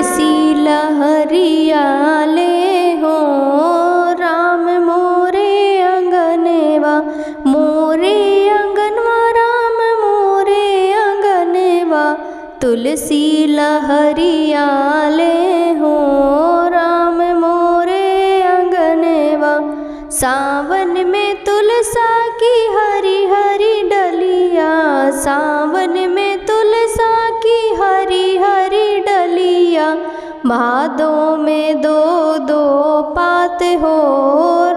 तुलसी लहरियाले हो राम मोरे अंगनवा, मोरे अंगनवा राम मोरे अंगनवा। तुलसी लहरियाले हो राम मोरे अंगनवा। सावन में तुलसा की हरी हरी डलिया, सावन में तुलसा की हरी हरी डलिया। भादों में दो दो पात हो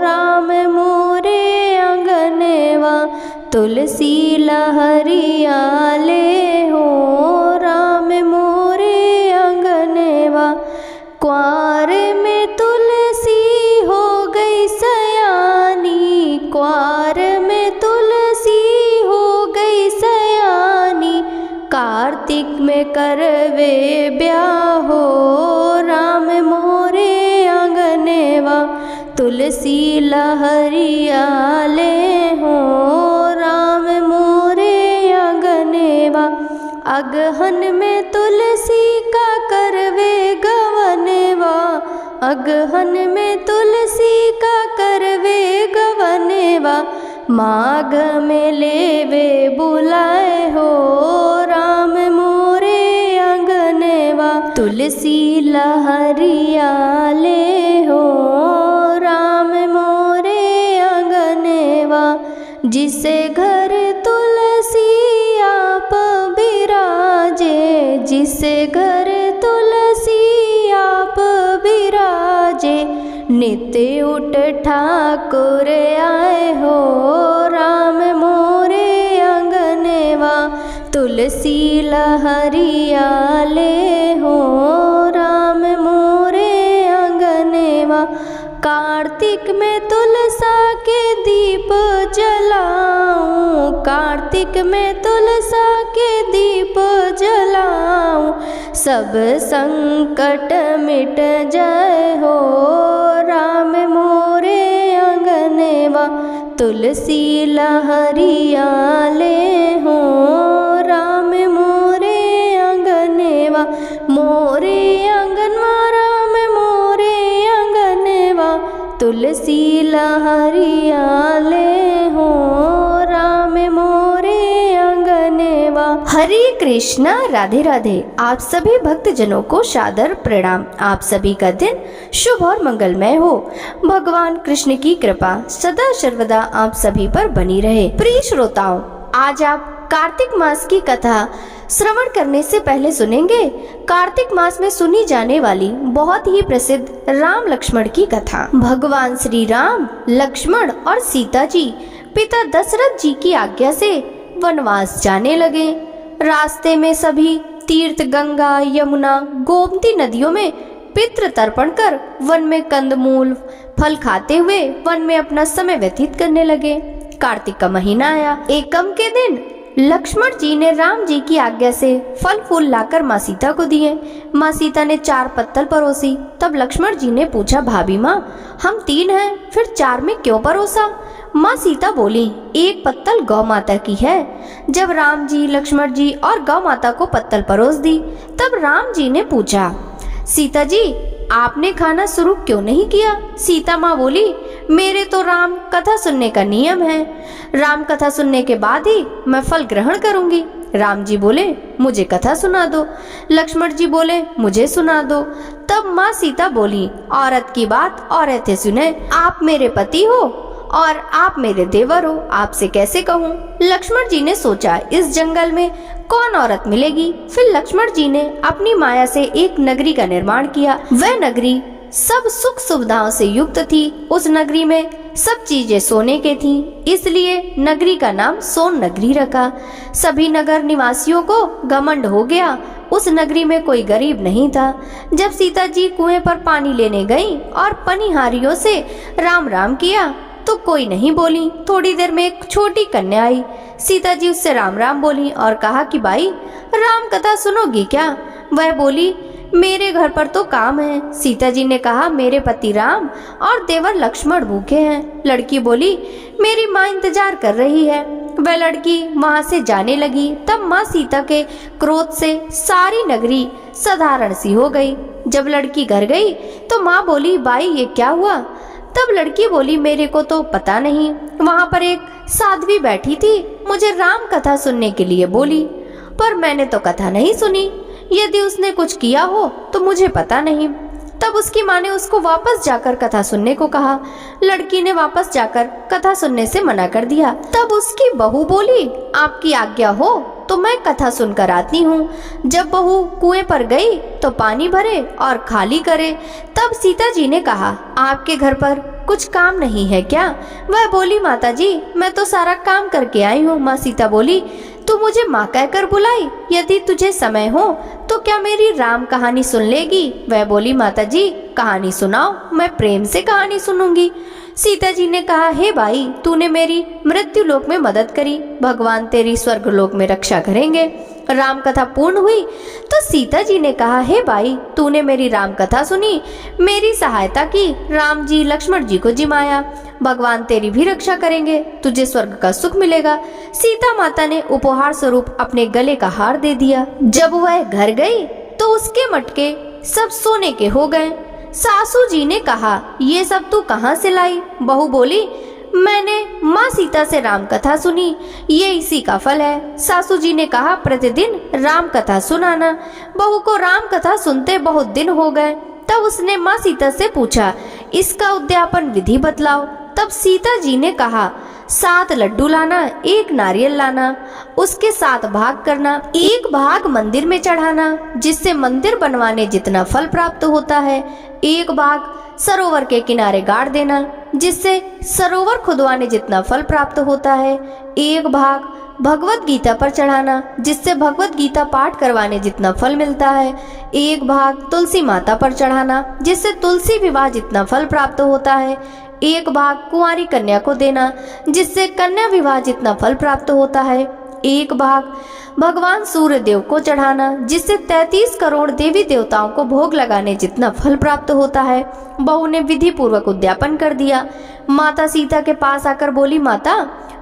राम मोरे अंगनवा। तुलसी लहरियाले हो राम मोरे अंगनवा। क्वार में तुलसी हो गई सयानी, क्वार में तुलसी हो गई सयानी। कार्तिक में करवे ब्याह हो राम मोरे अंगनवा। तुलसी लहरियाले हो राम मोरे अंगनवा। अगहन में तुलसी का करवे गवनवा, अगहन में तुलसी का करवे गवनवा। माघ में लेवे बुलाए हो राम मोरे अंगनवा। तुलसी लहरियाले हो राम मोरे अंगनवा। जिसे घर तुलसी आप बिराजे, जिसे घर तुलसी आप बिराजे। नित्य उठ ठाकुर आए हो राम मोरे अंगनवा। तुलसी लहरियाले हो राम मोरे अंगनवा। कार्तिक में तुलसा के दीप जलाऊं, कार्तिक में तुलसा के दीप जलाऊं। सब संकट मिट जाए हो राम मोरे अंगनवा। तुलसी लहरियाले हो राम मोरे अंगनवा। मोरे अंगनवा राम मोरे अंगनवा। तुलसी लहरियाले हो राम मोरे अंगनवा। हरे कृष्णा, राधे राधे। आप सभी भक्तजनों को सादर प्रणाम। आप सभी का दिन शुभ और मंगलमय हो। भगवान कृष्ण की कृपा सदा सर्वदा आप सभी पर बनी रहे। प्रिय श्रोताओं, आज आप कार्तिक मास की कथा श्रवण करने से पहले सुनेंगे कार्तिक मास में सुनी जाने वाली बहुत ही प्रसिद्ध राम लक्ष्मण की कथा। भगवान श्री राम, लक्ष्मण और सीता जी पिता दशरथ जी की आज्ञा से वनवास जाने लगे। रास्ते में सभी तीर्थ गंगा, यमुना, गोमती नदियों में पितृ तर्पण कर वन में कंदमूल फल खाते हुए वन में अपना समय व्यतीत करने लगे। कार्तिक का महीना आया। एकम के दिन लक्ष्मण जी ने राम जी की आज्ञा से फल फूल लाकर माँ सीता को दिए। माँ सीता ने 4 पत्तल परोसी। तब लक्ष्मण जी ने पूछा, भाभी माँ, हम 3 हैं, फिर 4 में क्यों परोसा? माँ सीता बोली, 1 पत्तल गौ माता की है। जब राम जी, लक्ष्मण जी और गौ माता को पत्तल परोस दी, तब राम जी ने पूछा, सीता जी आपने खाना शुरू क्यों नहीं किया? सीता माँ बोली, मेरे तो राम कथा सुनने का नियम है। राम कथा सुनने के बाद ही मैं फल ग्रहण करूंगी। राम जी बोले, मुझे कथा सुना दो। लक्ष्मण जी बोले, मुझे सुना दो। तब माँ सीता बोली, औरत की बात औरतें सुने। आप मेरे पति हो और आप मेरे देवर हो, आपसे कैसे कहूँ? लक्ष्मण जी ने सोचा, इस जंगल में कौन औरत मिलेगी? फिर लक्ष्मण जी ने अपनी माया से एक नगरी का निर्माण किया। वह नगरी सब सुख सुविधाओं से युक्त थी। उस नगरी में सब चीजें सोने के थीं, इसलिए नगरी का नाम सोन नगरी रखा। सभी नगर निवासियों को घमंड हो गया, उस नगरी में कोई गरीब नहीं था। जब सीता जी कुएं पर पानी लेने गईं और पनिहारियों से राम राम किया तो कोई नहीं बोली। थोड़ी देर में एक छोटी कन्या आई। सीता जी उससे राम राम बोली और कहा कि भाई राम कथा सुनोगी क्या? वह बोली, मेरे घर पर तो काम है। सीता जी ने कहा, मेरे पति राम और देवर लक्ष्मण भूखे हैं। लड़की बोली, मेरी माँ इंतजार कर रही है। वह लड़की वहां से जाने लगी। तब माँ सीता के क्रोध से सारी नगरी साधारण सी हो गई। जब लड़की घर गई तो माँ बोली, बाई ये क्या हुआ? तब लड़की बोली, मेरे को तो पता नहीं, वहाँ पर एक साध्वी बैठी थी, मुझे राम कथा सुनने के लिए बोली, पर मैंने तो कथा नहीं सुनी। यदि उसने कुछ किया हो तो मुझे पता नहीं। तब उसकी माँ ने उसको वापस जाकर कथा सुनने को कहा। लड़की ने वापस जाकर कथा सुनने से मना कर दिया। तब उसकी बहू बोली, आपकी आज्ञा हो तो मैं कथा सुनकर आती हूँ। जब बहू कुएं पर गई तो पानी भरे और खाली करे। तब सीता जी ने कहा, आपके घर पर कुछ काम नहीं है क्या? वह बोली, माता जी मैं तो सारा काम करके आई हूँ। माँ सीता बोली, तू मुझे माँ कहकर बुलाई, यदि तुझे समय हो तो क्या मेरी राम कहानी सुन लेगी? वह बोली, माता जी कहानी सुनाओ, मैं प्रेम से कहानी सुनूंगी। सीता जी ने कहा, हे भाई, तूने मेरी मृत्यु लोक में मदद करी, भगवान तेरी स्वर्ग लोक में रक्षा करेंगे। राम कथा पूर्ण हुई तो सीता जी ने कहा, हे भाई, तूने मेरी राम कथा सुनी, मेरी सहायता की, राम जी लक्ष्मण जी को जिमाया, भगवान तेरी भी रक्षा करेंगे, तुझे स्वर्ग का सुख मिलेगा। सीता माता ने उपहार स्वरूप अपने गले का हार दे दिया। जब वह घर गई तो उसके मटके सब सोने के हो गए। सासू जी ने कहा, ये सब तू कहाँ से लाई? बहू बोली, मैंने माँ सीता से राम कथा सुनी, ये इसी का फल है। सासू जी ने कहा, प्रतिदिन राम कथा सुनाना। बहू को राम कथा सुनते बहुत दिन हो गए। तब उसने माँ सीता से पूछा, इसका उद्यापन विधि बतलाओ। तब सीता जी ने कहा, 7 लड्डू लाना, 1 नारियल लाना, उसके 7 भाग करना, 1 भाग मंदिर में चढ़ाना, जिससे मंदिर बनवाने जितना फल प्राप्त होता है, 1 भाग सरोवर के किनारे गाड़ देना, जिससे सरोवर खुदवाने जितना फल प्राप्त होता है, 1 भाग भगवत गीता पर चढ़ाना, जिससे भगवत गीता पाठ करवाने जितना फल मिलता है, 1 भाग तुलसी माता पर चढ़ाना, जिससे तुलसी विवाह जितना फल प्राप्त होता है, 1 भाग कुंवारी कन्या को देना, जिससे कन्या विवाह जितना फल प्राप्त होता है, 1 भाग भगवान सूर्य देव को चढ़ाना, जिससे 33 करोड़ देवी देवताओं को भोग लगाने जितना फल प्राप्त होता है। बहू ने विधि पूर्वक उद्यापन कर दिया। माता सीता के पास आकर बोली, माता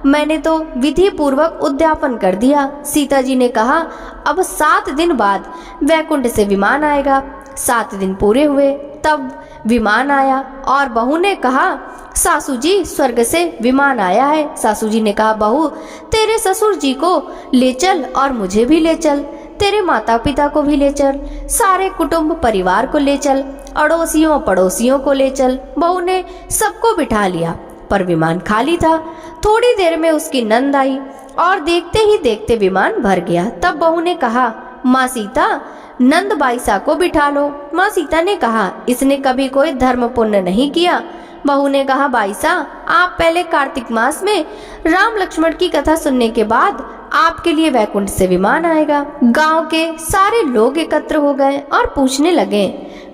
मैंने तो विधि पूर्वक उद्यापन कर दिया। सीता जी ने कहा, अब 7 दिन बाद वैकुंठ से विमान आएगा। 7 दिन पूरे हुए तब विमान आया और बहू ने कहा, सासू जी स्वर्ग से विमान आया है। सासू जी ने कहा, बहू तेरे ससुर जी को ले चल और मुझे भी ले चल, तेरे माता पिता को भी ले चल, सारे कुटुंब परिवार को ले चल, अड़ोसियों पड़ोसियों को ले चल। बहू ने सबको बिठा लिया पर विमान खाली था। थोड़ी देर में उसकी नंद आई और देखते ही देखते विमान भर गया। तब बहू ने कहा, माँ सीता नंद बाईसा को बिठा लो। माँ सीता ने कहा, इसने कभी कोई धर्म पुण्य नहीं किया। बहू ने कहा, बाईसा आप पहले कार्तिक मास में राम लक्ष्मण की कथा सुनने के बाद आपके लिए वैकुंठ से विमान आएगा। गांव के सारे लोग एकत्र हो गए और पूछने लगे,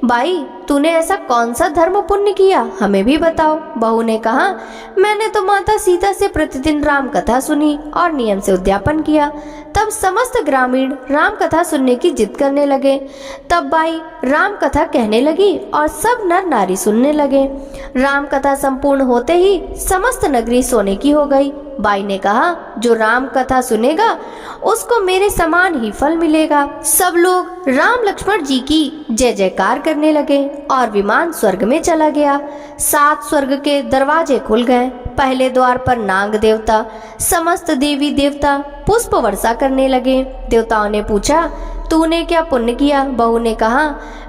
बाई तूने ऐसा कौन सा धर्म पुण्य किया, हमें भी बताओ। बहू ने कहा, मैंने तो माता सीता से प्रतिदिन राम कथा सुनी और नियम से उद्यापन किया। तब समस्त ग्रामीण राम कथा सुनने की जिद करने लगे। तब बाई राम कथा कहने लगी और सब नर नारी सुनने लगे। राम कथा संपूर्ण होते ही समस्त नगरी सोने की हो गई। बाई ने कहा, जो राम कथा सुनेगा उसको मेरे समान ही फल मिलेगा। सब लोग राम लक्ष्मण जी की जय जयकार करने लगे और विमान स्वर्ग में चला गया। 7 स्वर्ग के दरवाजे खुल गए। पहले द्वार पर नाग देवता, समस्त देवी देवता पुष्प वर्षा करने लगे। देवताओं ने पूछा, तूने क्या पुण्य किया? बहू ने कहा,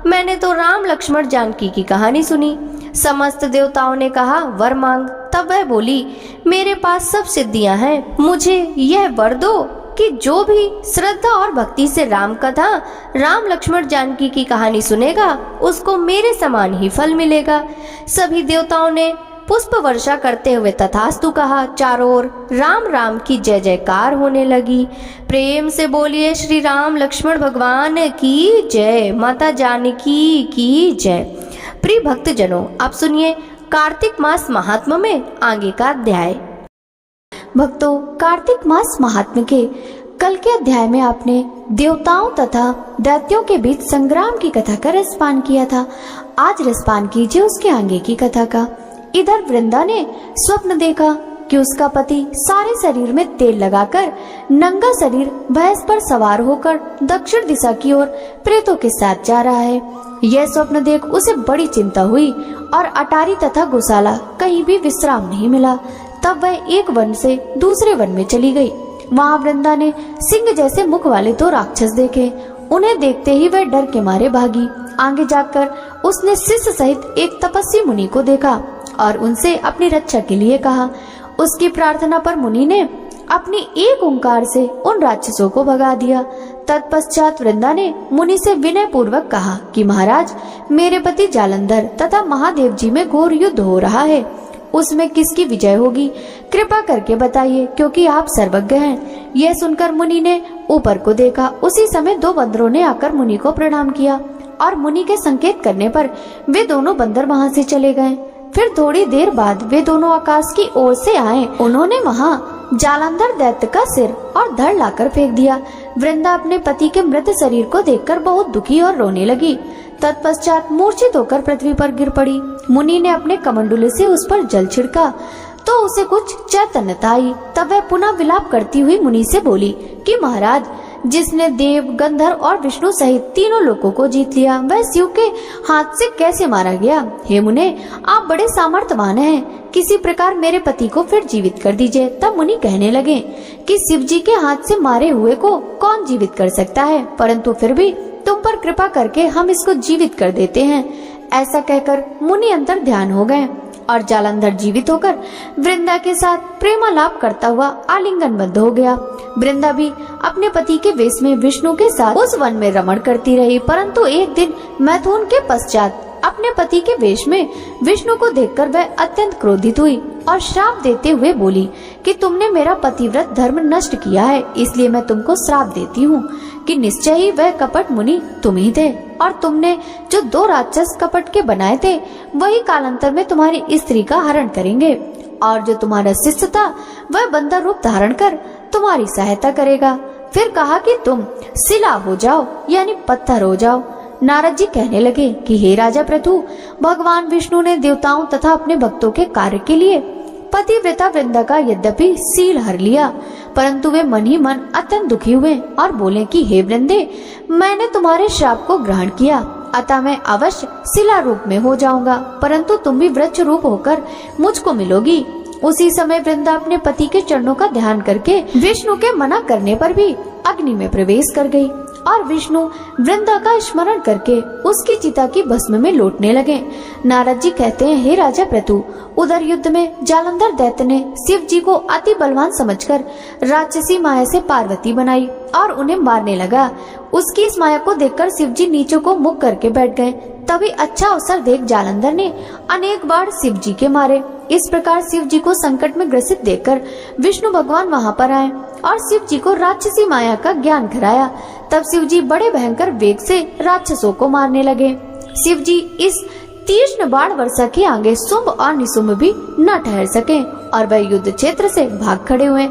मैंने तो राम लक्ष्मण जानकी की कहानी सुनी। समस्त देवताओं ने कहा, वर मांग। तब वह बोली, मेरे पास सब सिद्धियां हैं, मुझे यह वर दो कि जो भी श्रद्धा और भक्ति से राम कथा, राम लक्ष्मण जानकी की कहानी सुनेगा उसको मेरे समान ही फल मिलेगा। सभी देवताओं ने पुष्प वर्षा करते हुए तथास्तु कहा। चारों ओर राम राम की जय जयकार होने लगी। प्रेम से बोलिए श्री राम लक्ष्मण भगवान की जय, माता जानकी की जय। प्रिय भक्तजनों, आप सुनिए कार्तिक मास महात्म्य में आगे का अध्याय। भक्तों, कार्तिक मास महात्म्य के कल के अध्याय में आपने देवताओं तथा दैत्यों के बीच संग्राम की कथा का रसपान किया था। आज रसपान कीजिए उसके आगे की कथा का। इधर वृंदा ने स्वप्न देखा कि उसका पति सारे शरीर में तेल लगाकर नंगा शरीर भैंस पर सवार होकर दक्षिण दिशा की ओर प्रेतों के साथ जा रहा है। यह स्वप्न देख उसे बड़ी चिंता हुई और अटारी तथा गौशाला कहीं भी विश्राम नहीं मिला। तब वह एक वन से दूसरे वन में चली गई। वहाँ वृंदा ने सिंह जैसे मुख वाले 2 राक्षस देखे। उन्हें देखते ही वह डर के मारे भागी। आगे जाकर उसने शिष्य सहित एक तपस्वी मुनि को देखा और उनसे अपनी रक्षा के लिए कहा। उसकी प्रार्थना पर मुनि ने अपनी एक ओंकार से उन राक्षसों को भगा दिया। तत्पश्चात वृंदा ने मुनि से विनय पूर्वक कहा कि महाराज, मेरे पति जालंधर तथा महादेव जी में घोर युद्ध हो रहा है। उसमें किसकी विजय होगी, कृपा करके बताइए, क्योंकि आप सर्वज्ञ हैं। यह सुनकर मुनि ने ऊपर को देखा। उसी समय 2 बंदरों ने आकर मुनि को प्रणाम किया और मुनि के संकेत करने पर वे दोनों बंदर वहां से चले गए। फिर थोड़ी देर बाद वे दोनों आकाश की ओर से आए। उन्होंने वहां जालंधर दैत्य का सिर और धड़ लाकर फेंक दिया। वृंदा अपने पति के मृत शरीर को देखकर बहुत दुखी और रोने लगी। तत्पश्चात मूर्छित होकर पृथ्वी पर गिर पड़ी। मुनि ने अपने कमंडलू से उस पर जल छिड़का तो उसे कुछ चैतन्यता आई। तब वह पुनः विलाप करती हुई मुनि से बोली कि महाराज, जिसने देव, गंधर्व और विष्णु सहित तीनों लोकों को जीत लिया, वह शिव के हाथ से कैसे मारा गया? हे मुने, आप बड़े सामर्थ्यवान हैं, किसी प्रकार मेरे पति को फिर जीवित कर दीजिए। तब मुनि कहने लगे कि शिव जी के हाथ से मारे हुए को कौन जीवित कर सकता है, परंतु फिर भी तुम पर कृपा करके हम इसको जीवित कर देते हैं। ऐसा कहकर मुनि अंतर ध्यान हो गए और जालंधर जीवित होकर वृंदा के साथ प्रेमालाप करता हुआ आलिंगनबद्ध हो गया। वृंदा भी अपने पति के वेश में विष्णु के साथ उस वन में रमण करती रही, परंतु एक दिन मैथुन के पश्चात अपने पति के वेश में विष्णु को देखकर वह अत्यंत क्रोधित हुई और श्राप देते हुए बोली कि तुमने मेरा पतिव्रत धर्म नष्ट किया है, इसलिए मैं तुमको श्राप देती हूँ कि निश्चय ही वह कपट मुनि तुम ही थे, और तुमने जो 2 राक्षस कपट के बनाए थे वही कालांतर में तुम्हारी स्त्री का हरण करेंगे, और जो तुम्हारा शिष्य था वह बंदर रूप धारण कर तुम्हारी सहायता करेगा। फिर कहा कि तुम शिला हो जाओ, यानी पत्थर हो जाओ। नारद जी कहने लगे कि हे राजा प्रथु, भगवान विष्णु ने देवताओं तथा अपने भक्तों के कार्य के लिए पतिव्रता वृंदा का यद्यपि सील हर लिया, परंतु वे मन ही मन अत्यंत दुखी हुए और बोले कि हे वृंदे, मैंने तुम्हारे श्राप को ग्रहण किया, अतः मैं अवश्य शिला रूप में हो जाऊंगा, परंतु तुम भी वृक्ष रूप होकर मुझको मिलोगी। उसी समय वृंदा अपने पति के चरणों का ध्यान करके विष्णु के मना करने पर भी अग्नि में प्रवेश कर गई और विष्णु वृंदा का स्मरण करके उसकी चिता की भस्म में लौटने लगे। नारद जी कहते हैं, हे राजा प्रतु, उधर युद्ध में जालंधर दैत्य ने शिव जी को अति बलवान समझकर राक्षसी माया से पार्वती बनाई और उन्हें मारने लगा। उसकी इस माया को देखकर शिव जी नीचे को मुख करके बैठ गए। तभी अच्छा अवसर देख जालंधर ने अनेक बार शिव जी के मारे। इस प्रकार शिव जी को संकट में ग्रसित देखकर विष्णु भगवान वहां पर आए और शिव जी को राक्षसी माया का ज्ञान कराया। तब शिव जी बड़े भयंकर वेग से राक्षसों को मारने लगे। शिव जी इस तीक्ष्ण बाण वर्षा के आगे शुंभ और निशुंभ भी न ठहर सके और वह युद्ध क्षेत्र से भाग खड़े हुए।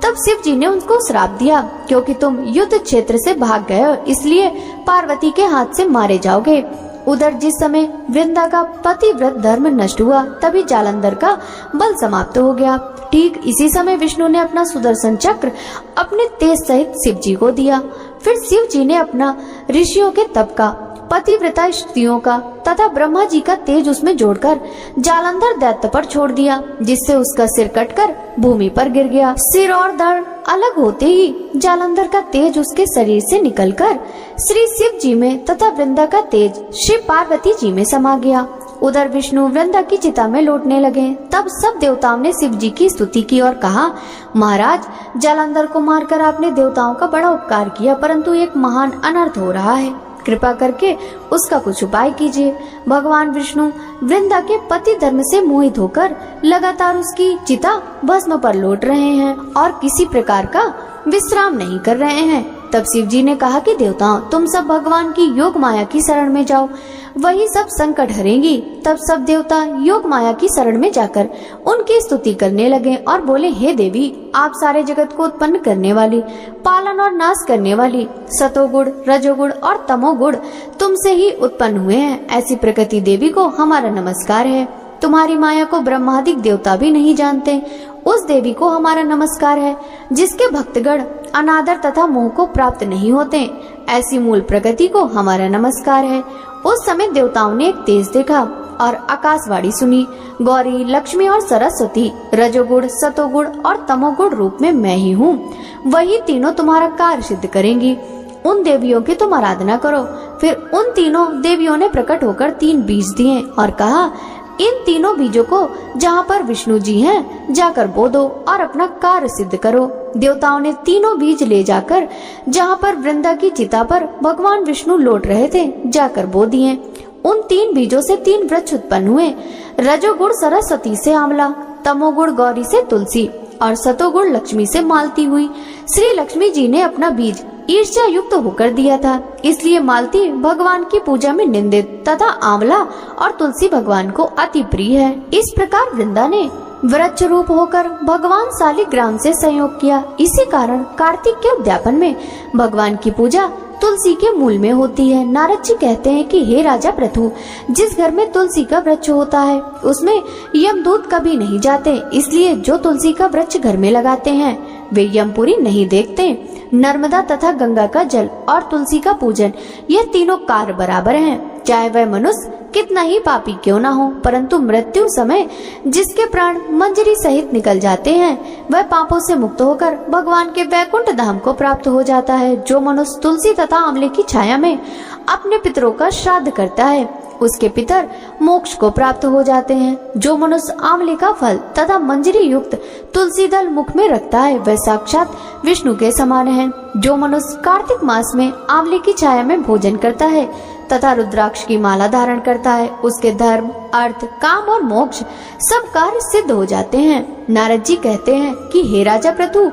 तब शिव जी ने उनको श्राप दिया, क्योंकि तुम युद्ध क्षेत्र से भाग गए हो, इसलिए पार्वती के हाथ से मारे जाओगे। उधर जिस समय वृंदा का पतिव्रत धर्म नष्ट हुआ, तभी जालंधर का बल समाप्त हो गया। ठीक इसी समय विष्णु ने अपना सुदर्शन चक्र अपने तेज सहित शिव जी को दिया। फिर शिव जी ने अपना ऋषियों के तप का, पतिव्रता स्त्रियों का तथा ब्रह्मा जी का तेज उसमें जोड़कर जालंधर दैत्य पर छोड़ दिया, जिससे उसका सिर कटकर भूमि पर गिर गया। सिर और धड़ अलग होते ही जालंधर का तेज उसके शरीर से निकलकर श्री शिव जी में तथा वृंदा का तेज श्री पार्वती जी में समा गया। उधर विष्णु वृंदा की चिता में लौटने लगे। तब सब देवताओं ने शिव जी की स्तुति की और कहा, महाराज, जालंधर को मारकर आपने देवताओं का बड़ा उपकार किया, परंतु एक महान अनर्थ हो रहा है, कृपा करके उसका कुछ उपाय कीजिए। भगवान विष्णु वृंदा के पति धर्म से मोहित होकर लगातार उसकी चिता भस्म पर लौट रहे हैं और किसी प्रकार का विश्राम नहीं कर रहे हैं। तब शिव जी ने कहा कि देवताओं, तुम सब भगवान की योग माया की शरण में जाओ, वही सब संकट हरेंगी। तब सब देवता योग माया की शरण में जाकर उनकी स्तुति करने लगे और बोले, हे देवी, आप सारे जगत को उत्पन्न करने वाली, पालन और नाश करने वाली, सतोगुण, रजोगुण और तमोगुण तुमसे ही उत्पन्न हुए हैं। ऐसी प्रकृति देवी को हमारा नमस्कार है। तुम्हारी माया को ब्रह्मादिक देवता भी नहीं जानते। उस देवी को हमारा नमस्कार है जिसके भक्तगण अनादर तथा मोह को प्राप्त नहीं होते। ऐसी मूल प्रगति को हमारा नमस्कार है। उस समय देवताओं ने एक तेज देखा और आकाशवाणी सुनी, गौरी, लक्ष्मी और सरस्वती रजोगुण, सतोगुण और तमोगुण रूप में मैं ही हूँ। वही तीनों तुम्हारा कार्य सिद्ध करेंगी। उन देवियों की तुम आराधना करो। फिर उन तीनों देवियों ने प्रकट होकर 3 बीज दिए और कहा, इन तीनों बीजों को जहाँ पर विष्णु जी हैं जाकर बो दो और अपना कार्य सिद्ध करो। देवताओं ने तीनों बीज ले जाकर जहाँ पर वृंदा की चिता पर भगवान विष्णु लौट रहे थे जाकर बो दिए। उन 3 बीजों से 3 वृक्ष उत्पन्न हुए। रजोगुण सरस्वती से आंवला, तमोगुण गौरी से तुलसी और सतोगुण लक्ष्मी से मालती हुई। श्री लक्ष्मी जी ने अपना बीज ईर्ष्या युक्त होकर दिया था, इसलिए मालती भगवान की पूजा में निंदित तथा आंवला और तुलसी भगवान को अति प्रिय है। इस प्रकार वृंदा ने वृक्ष रूप होकर भगवान शालिग्राम से संयोग किया। इसी कारण कार्तिक के उद्यापन में भगवान की पूजा तुलसी के मूल में होती है। नारद जी कहते हैं कि हे राजा पृथु, जिस घर में तुलसी का वृक्ष होता है उसमें यमदूत कभी नहीं जाते, इसलिए जो तुलसी का वृक्ष घर में लगाते हैं वे यमपुरी नहीं देखते। नर्मदा तथा गंगा का जल और तुलसी का पूजन, यह तीनों कार्य बराबर हैं। चाहे वह मनुष्य कितना ही पापी क्यों ना हो, परंतु मृत्यु समय जिसके प्राण मंजरी सहित निकल जाते हैं वह पापों से मुक्त होकर भगवान के वैकुंठ धाम को प्राप्त हो जाता है। जो मनुष्य तुलसी तथा आंवले की छाया में अपने पितरों का श्राद्ध करता है उसके पितर मोक्ष को प्राप्त हो जाते हैं। जो मनुष्य आंवले का फल तथा मंजरी युक्त तुलसी दल मुख में रखता है वह साक्षात विष्णु के समान है। जो मनुष्य कार्तिक मास में आंवले की छाया में भोजन करता है तथा रुद्राक्ष की माला धारण करता है उसके धर्म, अर्थ, काम और मोक्ष सब कार्य सिद्ध हो जाते हैं। नारद जी कहते हैं कि हे राजा पृथु,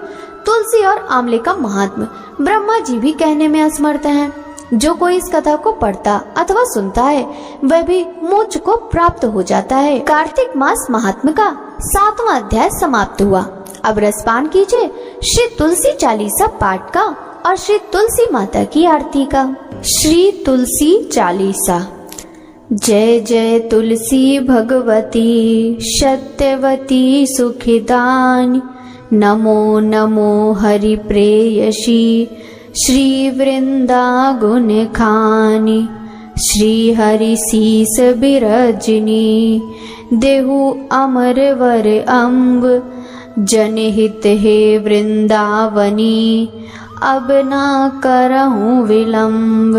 तुलसी और आंवले का महात्म्य ब्रह्मा जी भी कहने में असमर्थ हैं। जो कोई इस कथा को पढ़ता अथवा सुनता है वह भी मोक्ष को प्राप्त हो जाता है। कार्तिक मास महात्म्य का 7वां अध्याय समाप्त हुआ। अब रसपान कीजिए श्री तुलसी चालीसा पाठ का और श्री तुलसी माता की आरती का। श्री तुलसी चालीसा। जय जय तुलसी भगवती सत्यवती सुखिदानी, नमो नमो हरि प्रेयसी श्री वृंदा गुण खानी। श्री हरि शीस बिरजनी, देहु अमर वर अम्ब। जनहित हे वृंदावनी, अब ना करहूँ विलंब।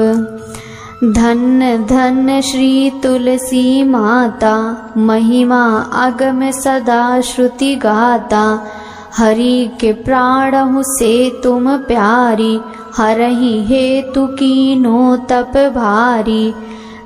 धन धन श्री तुलसी माता, महिमा अगम सदा श्रुति गाता। हरि के प्राणहु से तुम प्यारी, हरहि हेतु कीनो तप भारी।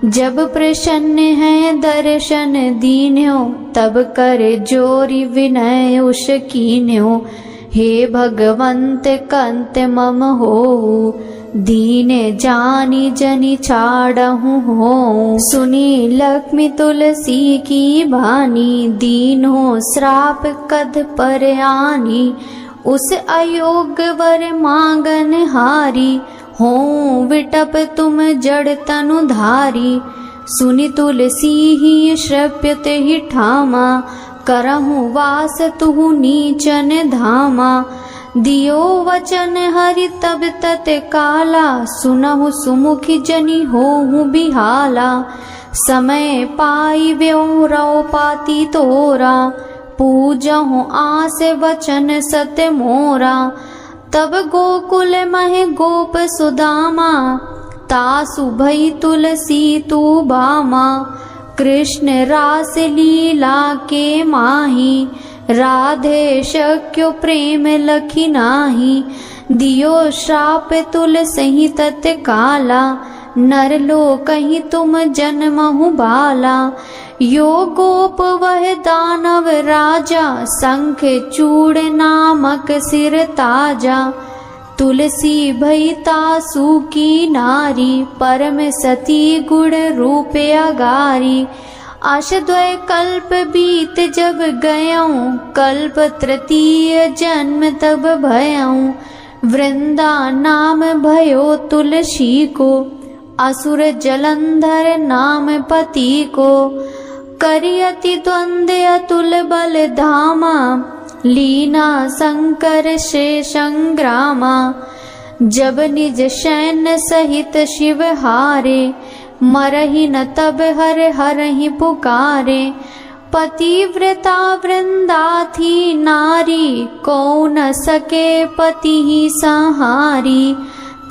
जब प्रसन्न है दर्शन दीन्यो, तब कर जोरी विनय उष कीन्यो। हे भगवंत कंत मम हो, दीन जानी जनि छाड़हु हो। सुनी लक्ष्मी तुलसी की बानी, दीन हो श्राप कद पर आनी। उस अयोग वर मांगन हारी, हो विटप तुम जड़ तनु धारी। सुनि तुलसी ही श्रव्यते ही ठामा, करहु वास तुहु नीचन धामा। दियो वचन हरि तब तत काला, सुनहु सुमुखी जनि होहु बिहाला। समय पाई व्यो रौ पाती तोरा, पूजहु आस वचन सत्य मोरा। तब गोकुल मह गोप सुदामा, तासु भई तुलसी तू बामा। कृष्ण रास लीला के माही, राधे शक्यो प्रेम लखी नाही। दियो श्राप तुलसी तत्काला, नर लोकहि तुम जन्महु बाला। यो गोप वह दानव राजा, शंख चूड़ नामक सिर ताजा। तुलसी भई तासु की नारी, परम सती गुण रूप अगारी। आशद्वय कल्प बीत जब गयऊँ, कल्प तृतीय जन्म तब भयऊँ। वृंदा नाम भयो तुलसी को, असुर जलंधर नाम पति को। करियति द्वंद्व अतुल बल धामा, लीना संकर से संग्रामा। जब निज सैन्य सहित शिव हारे, मरहि न तब हर हरहि पुकारे। पतिव्रता वृंदा थी नारी, को न सके पति ही संहारी।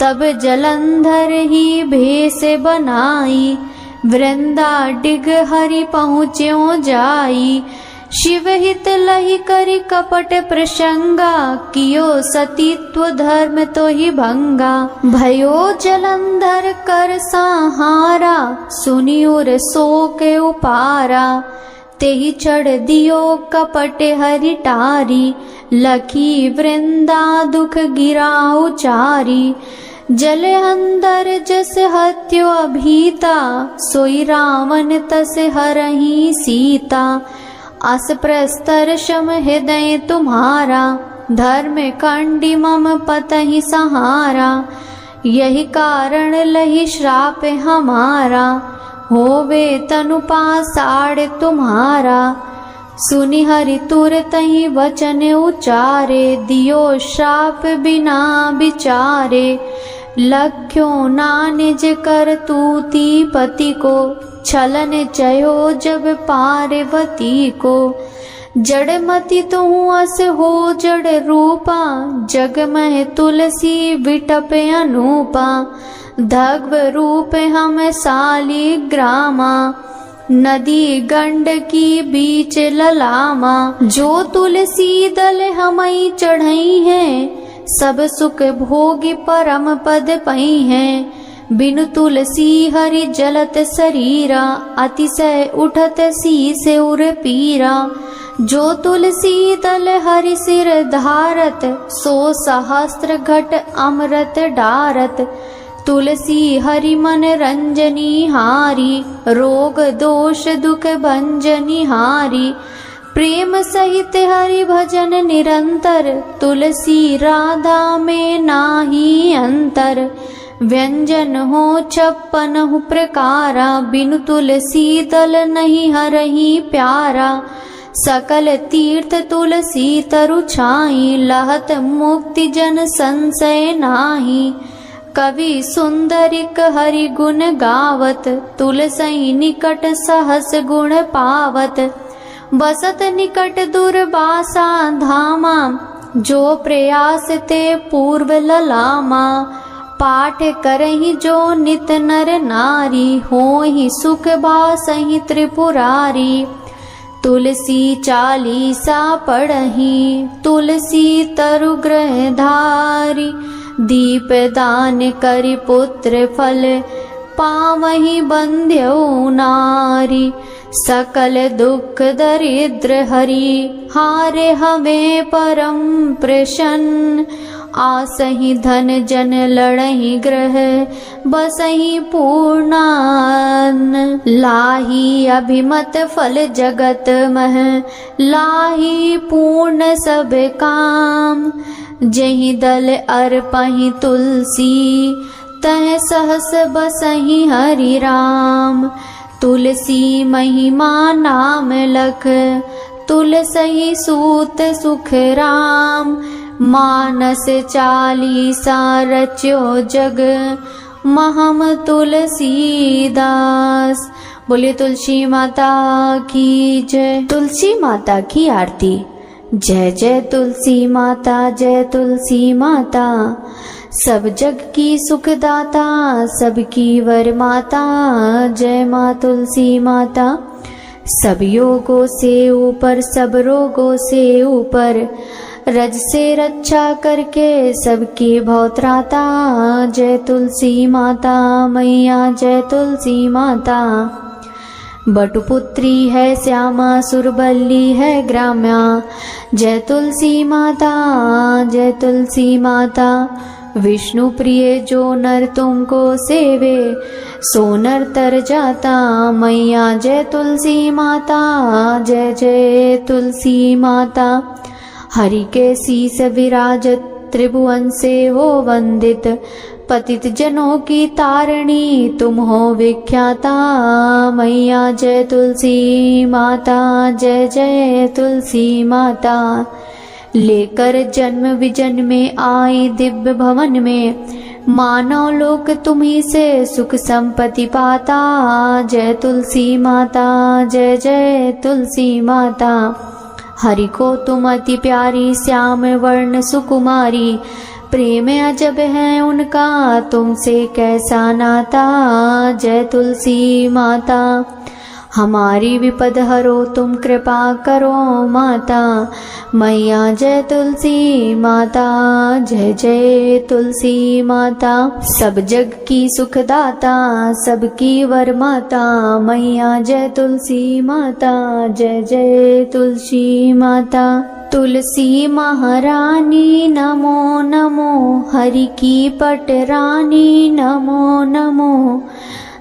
तब जलंधर ही भेष बनाई, वृंदा डिग हरि पहुँच्यो जाई। शिव हित लहि करि कपट प्रसंगा, कियो सतीत्व धर्म तो ही भंगा। भयो जलंधर कर संहारा, सुनि उर शोक उपारा। तेहि चढ़ दियो कपट हरि टारी, लखी वृंदा दुख गिरा उचारी। जल अंदर जस हत्यो अभीता, सोई रावण तस हरहि सीता। अस प्रस्तर शम हृदय तुम्हारा, धर्म कंडी मम पतहि सहारा। यही कारण लहि श्राप हमारा, होवे तनु पासाड़ तुम्हारा। सुनि हरि तुरतहि वचन उचारे, दियो श्राप बिना विचारे। लख्यो ना निज कर तूती पति को, छलन चयो जब पार्वती को। जड़मति तुहु अस हो जड़ रूपा, जग मह तुलसी विटप अनूपा। धग्व रूप हम साली ग्रामा, नदी गंड की बीच ललामा। जो तुलसी दल हमई चढ़ई हैं, सब सुख भोगी परम पद पई हैं। बिनु तुलसी हरि जलत शरीरा, अतिशय उठत शीस उर पीरा। जो तुलसी दल हरि सिर धारत, सो सहस्त्र घट अमृत डारत। तुलसी हरि मन रंजनी हारी, रोग दोष दुख भंजनी हारी। प्रेम सहित हरि भजन निरंतर, तुलसी राधा में नाही अंतर। व्यंजन हो 56 प्रकारा, बिनु तुलसी दल नहीं हरहि प्यारा। सकल तीर्थ तुलसी तरु छाई, लहत मुक्ति जन संशय नाही। कवि सुंदरिक हरि गुण गावत, तुलसी निकट सहस गुण पावत। बसत निकट दुर्वासा धामा, जो प्रयास ते पूर्व ललामा। पाठ करहि जो नित नर नारी, होहि सुख बासहि त्रिपुरारी। तुलसी चालीसा पढ़हि, तुलसी तरु ग्रह धारी। दीप दान करि पुत्र फल, पावहि बंध्यो नारी। सकल दुख दरिद्र हरि, हारे हमें परम प्रसन्न। आसहि धन जन लड़हि ग्रह, बसहि पूर्णान। लाही अभिमत फल जगत मह, लाही पूर्ण सब काम। जहि दल अर्पहि तुलसी, तह सहस बसहि हरि राम। तुलसी महिमा नाम लख, तुलसी सूत सुख राम। मानस चालीसा रच्यो जग, महम तुलसीदास। बोले तुलसी माता की जय। तुलसी माता की आरती। जय जय तुलसी माता, जय तुलसी माता। सब जग की सुखदाता, सबकी वर माता। जय माँ तुलसी माता। सब योगों से ऊपर, सब रोगों से ऊपर, रज से रक्षा करके सबकी भवत्राता। जय तुलसी माता मैया, जय तुलसी माता। बटुपुत्री है श्यामा, सुरबल्ली है ग्राम्या। जय तुलसी माता, जय तुलसी माता। विष्णु प्रिय जो नर तुमको सेवे, सो नर तर जाता। मैया जय तुलसी माता, जय जय तुलसी माता। हरि के शीस विराजत, त्रिभुवन से हो वंदित। पतित जनों की तारणी तुम हो विख्याता। मैया जय तुलसी माता, जय जय तुलसी माता। लेकर जन्म विजन में आई दिव्य भवन में, मानव लोक तुम्ही से सुख संपत्ति पाता। जय तुलसी माता, जय जय तुलसी माता। हरि को तुम अति प्यारी, श्याम वर्ण सुकुमारी। प्रेम अजब है उनका, तुमसे कैसा नाता। जय तुलसी माता, हमारी विपद हरो तुम कृपा करो माता। मैया जय तुलसी माता, जय जय तुलसी माता। सब जग की सुखदाता, सबकी वर माता। मैया जय तुलसी माता, जय जय तुलसी माता। तुलसी महारानी नमो नमो, हरि की पटरानी नमो नमो।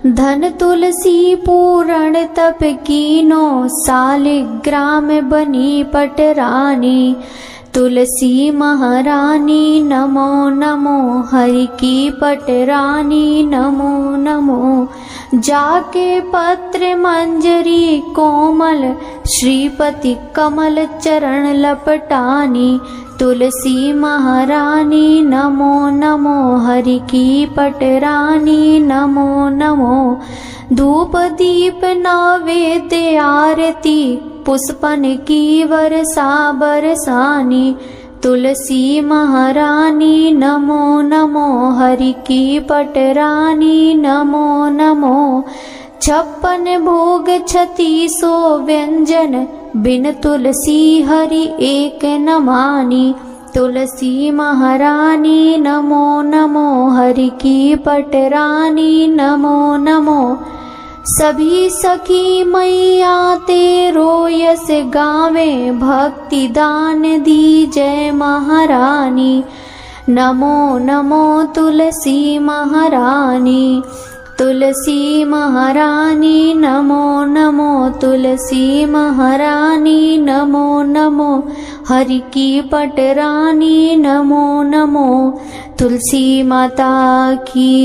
धन तुलसी पूरण तप कीनो, सालिग्राम बनी पटरानी। तुलसी महारानी नमो नमो, हरि की पटरानी नमो नमो। जाके पत्र मंजरी कोमल, श्रीपति कमल चरण लपटानी। तुलसी महारानी नमो नमो, हरि की पटरानी नमो नमो। धूप दीप नैवेद्य आरती, पुष्पन की वर्षा बरसानी। तुलसी महारानी नमो नमो, हरि की पटरानी नमो नमो। 56 भोग 3600 व्यंजन, बिन तुलसी हरि एक न मानी। तुलसी महारानी नमो नमो, हरि की पटरानी नमो नमो। सभी सखी मैया तेरो यस गावे, भक्ति दान दी जय महारानी। नमो नमो तुलसी महारानी। तुलसी महारानी नमो नमो, तुलसी महारानी नमो नमो। हरि की पटरानी नमो नमो। तुलसी माता की